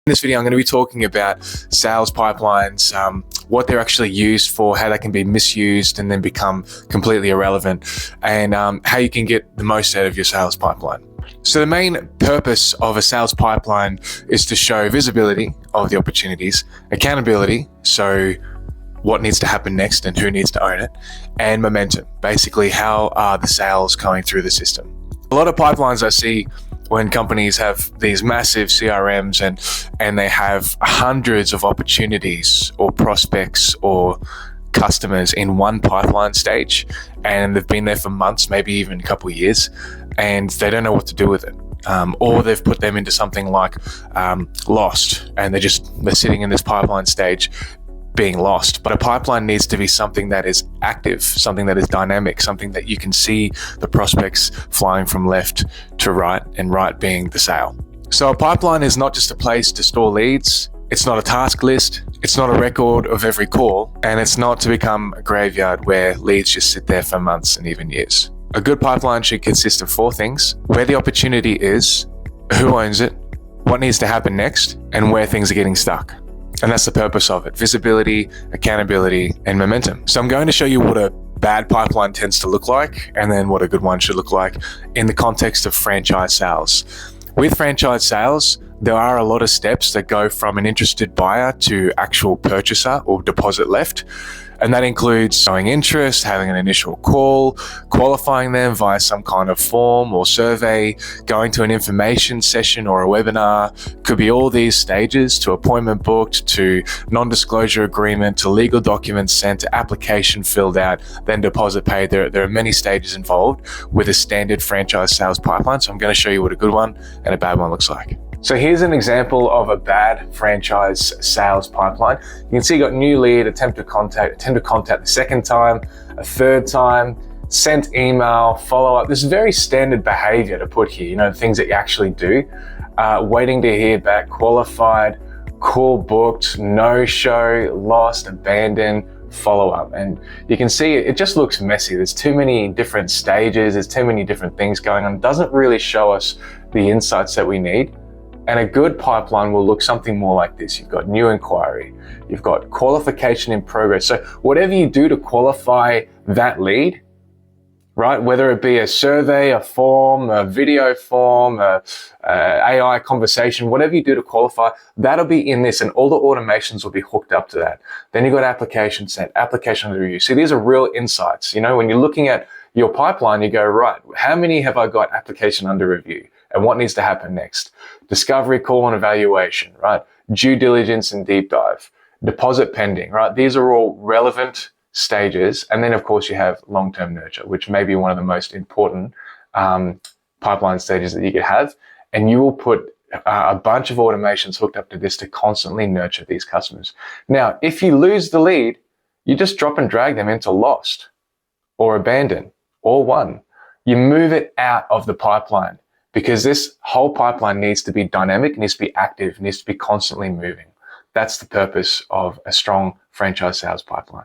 In this video, I'm going to be talking about sales pipelines, what they're actually used for, how they can be misused and then become completely irrelevant, and how you can get the most out of your sales pipeline. So the main purpose of a sales pipeline is to show visibility of the opportunities, accountability, so what needs to happen next and who needs to own it, and momentum, basically how are the sales going through the system. A lot of pipelines I see when companies have these massive CRMs and they have hundreds of opportunities or prospects or customers in one pipeline stage, and they've been there for months, maybe even a couple of years, and they don't know what to do with it. Or they've put them into something like lost, and they're sitting in this pipeline stage being lost. But a pipeline needs to be something that is active, something that is dynamic, something that you can see the prospects flying from left to right, and right being the sale. So a pipeline is not just a place to store leads. It's not a task list. It's not a record of every call, and it's not to become a graveyard where leads just sit there for months and even years. A good pipeline should consist of 4 things: where the opportunity is, who owns it, what needs to happen next, and where things are getting stuck. And that's the purpose of it: visibility, accountability, and momentum. So I'm going to show you what a bad pipeline tends to look like, and then what a good one should look like in the context of franchise sales. With franchise sales, there are a lot of steps that go from an interested buyer to actual purchaser or deposit left. And that includes showing interest, having an initial call, qualifying them via some kind of form or survey, going to an information session or a webinar. Could be all these stages, to appointment booked, to non-disclosure agreement, to legal documents sent, to application filled out, then deposit paid. There are many stages involved with a standard franchise sales pipeline. So I'm going to show you what a good one and a bad one looks like. So here's an example of a bad franchise sales pipeline. You can see you got new lead, attempt to contact the second time, a third time, sent email, follow up. This is very standard behavior to put here, things that you actually do. Waiting to hear back, qualified, call booked, no show, lost, abandoned, follow up. And you can see it just looks messy. There's too many different stages. There's too many different things going on. It doesn't really show us the insights that we need. And a good pipeline will look something more like this. You've got new inquiry, you've got qualification in progress. So whatever you do to qualify that lead, right? Whether it be a survey, a form, a video form, a AI conversation, whatever you do to qualify, that'll be in this, and all the automations will be hooked up to that. Then you've got application sent, application under review. See, these are real insights. When you're looking at your pipeline, you go, right, how many have I got application under review? And what needs to happen next? Discovery call and evaluation, right? Due diligence and deep dive, deposit pending, right? These are all relevant stages. And then of course you have long-term nurture, which may be one of the most important pipeline stages that you could have. And you will put a bunch of automations hooked up to this to constantly nurture these customers. Now, if you lose the lead, you just drop and drag them into lost or abandoned or won. You move it out of the pipeline, because this whole pipeline needs to be dynamic, needs to be active, needs to be constantly moving. That's the purpose of a strong franchise sales pipeline.